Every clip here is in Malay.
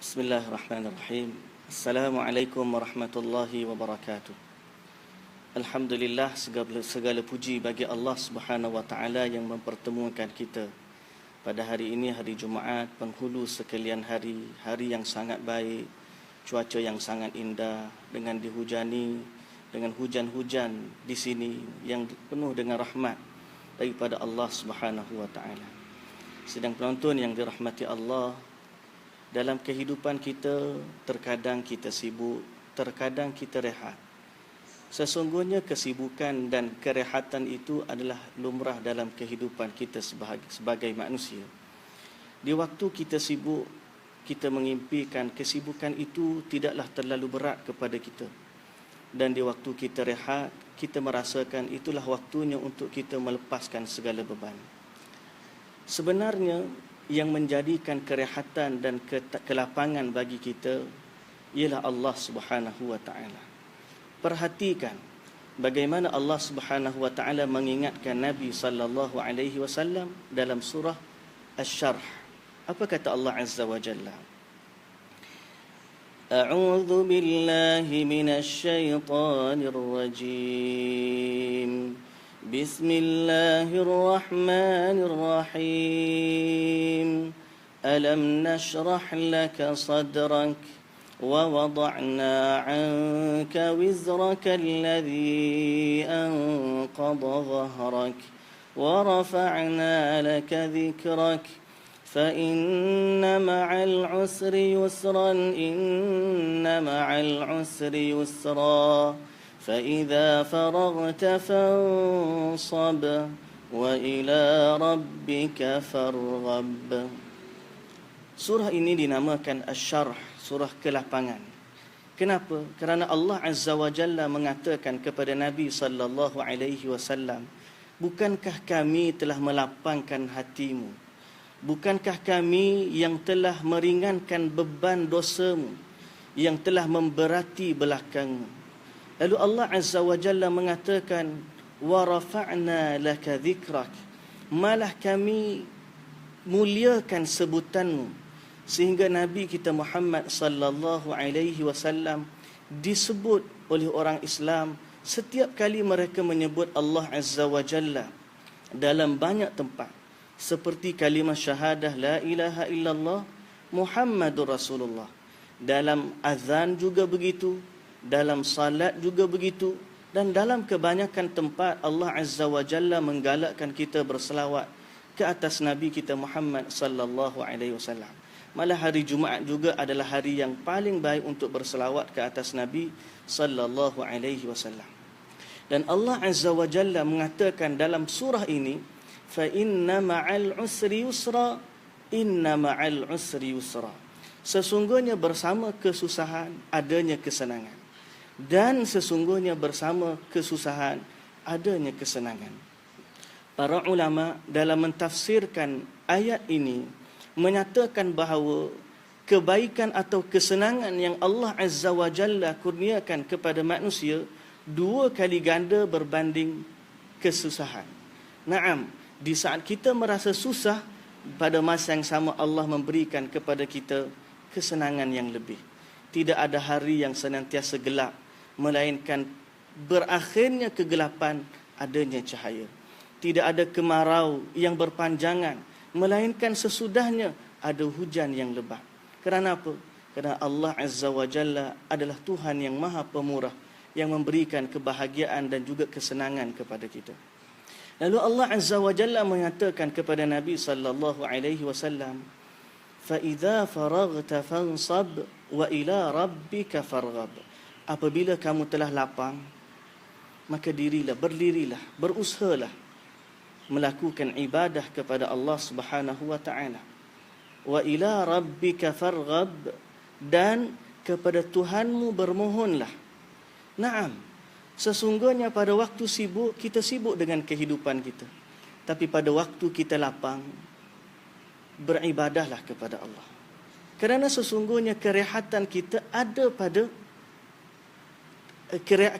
Bismillahirrahmanirrahim. Assalamualaikum warahmatullahi wabarakatuh. Alhamdulillah, segala puji bagi Allah Subhanahu wa taala yang mempertemukan kita pada hari ini, hari Jumaat, penghulu sekalian hari yang sangat baik, cuaca yang sangat indah dengan dihujani dengan hujan-hujan di sini yang penuh dengan rahmat daripada Allah Subhanahu wa taala. Sedang penonton yang dirahmati Allah, dalam kehidupan kita, terkadang kita sibuk, terkadang kita rehat. Sesungguhnya kesibukan dan kerehatan itu adalah lumrah dalam kehidupan kita sebagai manusia. Di waktu kita sibuk, kita mengimpikan kesibukan itu tidaklah terlalu berat kepada kita. Dan di waktu kita rehat, kita merasakan itulah waktunya untuk kita melepaskan segala beban. Sebenarnya, yang menjadikan kerehatan dan kelapangan bagi kita ialah Allah Subhanahu wa taala. Perhatikan bagaimana Allah Subhanahu wa taala mengingatkan Nabi sallallahu alaihi wasallam dalam surah Asy-Syarh. Apa kata Allah Azza wa Jalla? A'udzu billahi minasy syaithanir rajim. بسم الله الرحمن الرحيم ألم نشرح لك صدرك ووضعنا عنك وزرك الذي أنقض ظهرك ورفعنا لك ذكرك فإن مع العسر يسرا إن مع العسر يسرا فإذا فرغت فانصب وإلى ربك فارغب. Surah ini dinamakan Asy-Syarh, surah kelapangan. Kenapa? Kerana Allah Azza wa Jalla mengatakan kepada Nabi sallallahu alaihi wasallam, bukankah kami telah melapangkan hatimu? Bukankah kami yang telah meringankan beban dosamu, yang telah memberati belakangmu? Lalu Allah Azza wa Jalla mengatakan, wa rafa'na laka dhikrak, malah kami muliakan sebutanmu, sehingga Nabi kita Muhammad sallallahu alaihi wasallam disebut oleh orang Islam setiap kali mereka menyebut Allah Azza wa Jalla dalam banyak tempat, seperti kalimah syahadah la ilaha illallah Muhammadur Rasulullah. Dalam azan juga begitu, dalam salat juga begitu, dan dalam kebanyakan tempat Allah Azza wa Jalla menggalakkan kita berselawat ke atas Nabi kita Muhammad sallallahu alaihi wasallam. Malah hari Jumaat juga adalah hari yang paling baik untuk berselawat ke atas Nabi sallallahu alaihi wasallam. Dan Allah Azza wa Jalla mengatakan dalam surah ini, fa inna ma'al usri yusra, inna ma'al usri yusra. Sesungguhnya bersama kesusahan adanya kesenangan, dan sesungguhnya bersama kesusahan adanya kesenangan. Para ulama dalam mentafsirkan ayat ini menyatakan bahawa kebaikan atau kesenangan yang Allah Azza wa Jalla kurniakan kepada manusia dua kali ganda berbanding kesusahan. Naam, di saat kita merasa susah, pada masa yang sama Allah memberikan kepada kita kesenangan yang lebih. Tidak ada hari yang senantiasa gelap, melainkan berakhirnya kegelapan adanya cahaya. Tidak ada kemarau yang berpanjangan, melainkan sesudahnya ada hujan yang lebat. Kerana apa? Kerana Allah Azza wa Jalla adalah Tuhan yang Maha Pemurah, yang memberikan kebahagiaan dan juga kesenangan kepada kita. Lalu Allah Azza wa Jalla mengatakan kepada Nabi sallallahu alaihi wasallam, fa idza faraghta fansab wa ila rabbika farghab. Apabila kamu telah lapang, maka berdirilah, berusahalah melakukan ibadah kepada Allah Subhanahu wa taala. Wa ila rabbika farghab, dan kepada Tuhanmu bermohonlah. Naam, sesungguhnya pada waktu sibuk, kita sibuk dengan kehidupan kita. Tapi pada waktu kita lapang, beribadahlah kepada Allah. Kerana sesungguhnya kerehatan kita ada pada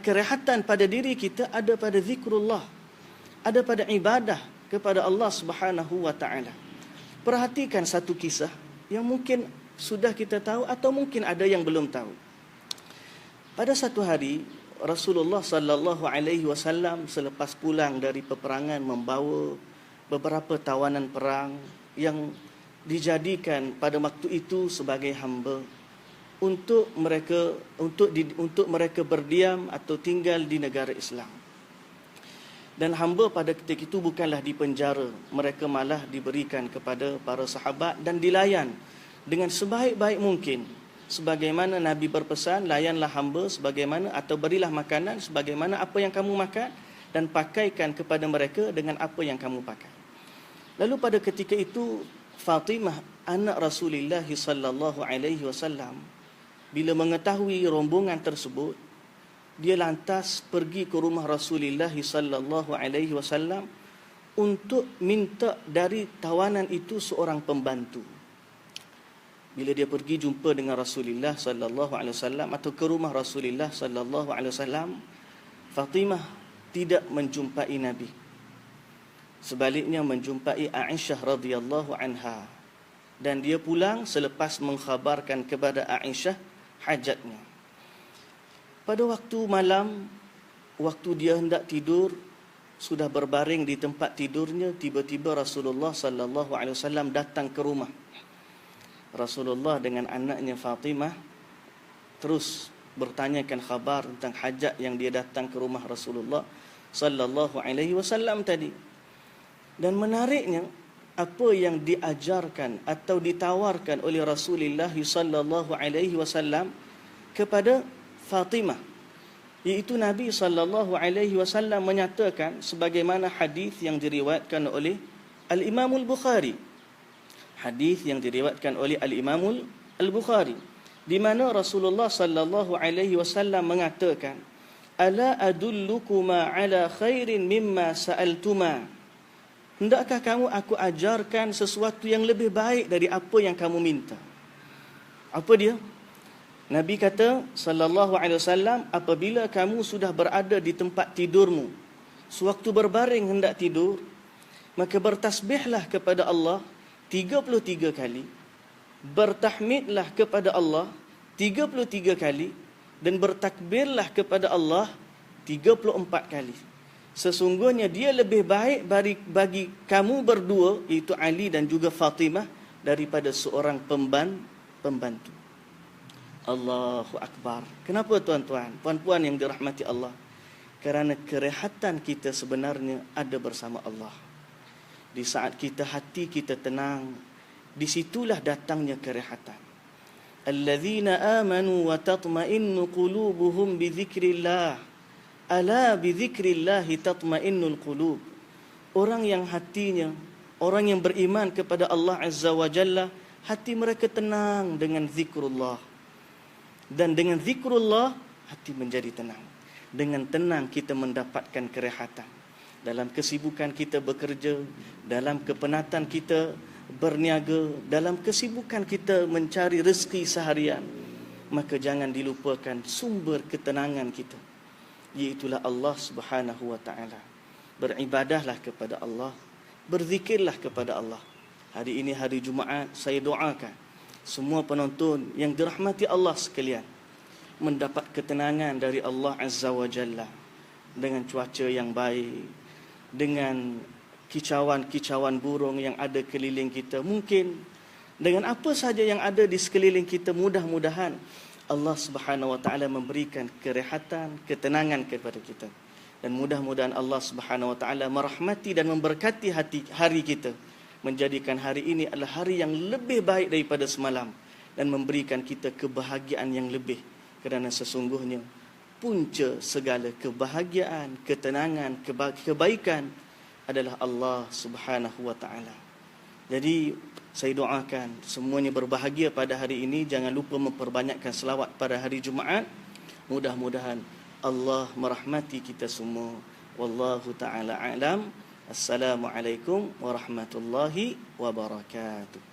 kerehatan pada diri kita ada pada zikrullah, ada pada ibadah kepada Allah Subhanahu wa taala. Perhatikan satu kisah yang mungkin sudah kita tahu atau mungkin ada yang belum tahu. Pada satu hari Rasulullah sallallahu alaihi wasallam selepas pulang dari peperangan membawa beberapa tawanan perang yang dijadikan pada waktu itu sebagai hamba untuk mereka berdiam atau tinggal di negara Islam. Dan hamba pada ketika itu bukanlah dipenjara, mereka malah diberikan kepada para sahabat dan dilayan dengan sebaik-baik mungkin. Sebagaimana Nabi berpesan, layanlah hamba sebagaimana, atau berilah makanan sebagaimana apa yang kamu makan, dan pakaikan kepada mereka dengan apa yang kamu pakai. Lalu pada ketika itu Fatimah anak Rasulullah sallallahu alaihi wasallam bila mengetahui rombongan tersebut, dia lantas pergi ke rumah Rasulullah sallallahu alaihi wasallam untuk minta dari tawanan itu seorang pembantu. Bila dia pergi jumpa dengan Rasulullah sallallahu alaihi wasallam atau ke rumah Rasulullah sallallahu alaihi wasallam, Fatimah tidak menjumpai Nabi. Sebaliknya menjumpai Aisyah radhiyallahu anha, dan dia pulang selepas mengkhabarkan kepada Aisyah hajatnya. Pada waktu malam, waktu dia hendak tidur, sudah berbaring di tempat tidurnya, tiba-tiba Rasulullah sallallahu alaihi wasallam datang ke rumah. Rasulullah dengan anaknya Fatimah terus bertanyakan khabar tentang hajat yang dia datang ke rumah Rasulullah sallallahu alaihi wasallam tadi. Dan menariknya, apa yang diajarkan atau ditawarkan oleh Rasulullah sallallahu alaihi wasallam kepada Fatimah, iaitu Nabi sallallahu alaihi wasallam menyatakan sebagaimana hadis yang diriwayatkan oleh Al-Imam Al-Bukhari. Hadis yang diriwayatkan oleh Al-Imam Al-Bukhari, di mana Rasulullah sallallahu alaihi wasallam mengatakan, "Ala adullukuma ala khairin mimma sa'altuma?" Hendakkah kamu aku ajarkan sesuatu yang lebih baik dari apa yang kamu minta? Apa dia? Nabi kata sallallahu alaihi wasallam, apabila kamu sudah berada di tempat tidurmu, sewaktu berbaring hendak tidur, maka bertasbihlah kepada Allah 33 kali, bertahmidlah kepada Allah 33 kali, dan bertakbirlah kepada Allah 34 kali. Sesungguhnya dia lebih baik bagi kamu berdua, iaitu Ali dan juga Fatimah, daripada seorang pembantu. Allahu Akbar. Kenapa tuan-tuan, puan-puan yang dirahmati Allah? Kerana kerehatan kita sebenarnya ada bersama Allah. Di saat hati kita tenang, di situlah datangnya kerehatan. Alladzina amanu wa tatma'innu qulubuhum bi dzikrillah. Ala bi dzikrillahi tatma'innul qulub. Orang yang hatinya, orang yang beriman kepada Allah Azza wa Jalla, hati mereka tenang dengan zikrullah. Dan dengan zikrullah, hati menjadi tenang. Dengan tenang kita mendapatkan kerehatan. Dalam kesibukan kita bekerja, dalam kepenatan kita berniaga, dalam kesibukan kita mencari rezeki seharian, maka jangan dilupakan sumber ketenangan kita, iaitulah Allah Subhanahu wa taala. Beribadahlah kepada Allah, berzikirlah kepada Allah. Hari ini hari Jumaat, saya doakan semua penonton yang dirahmati Allah sekalian mendapat ketenangan dari Allah Azza wa Jalla, dengan cuaca yang baik, dengan kicauan-kicauan burung yang ada keliling kita, mungkin dengan apa saja yang ada di sekeliling kita, mudah-mudahan Allah Subhanahu wa taala memberikan kerehatan, ketenangan kepada kita. Dan mudah-mudahan Allah Subhanahu wa taala merahmati dan memberkati hari kita, menjadikan hari ini adalah hari yang lebih baik daripada semalam, dan memberikan kita kebahagiaan yang lebih. Kerana sesungguhnya punca segala kebahagiaan, ketenangan, kebaikan adalah Allah Subhanahu wa taala. Jadi saya doakan semuanya berbahagia pada hari ini. Jangan lupa memperbanyakkan selawat pada hari Jumaat. Mudah-mudahan Allah merahmati kita semua. Wallahu taala a'lam. Assalamualaikum warahmatullahi wabarakatuh.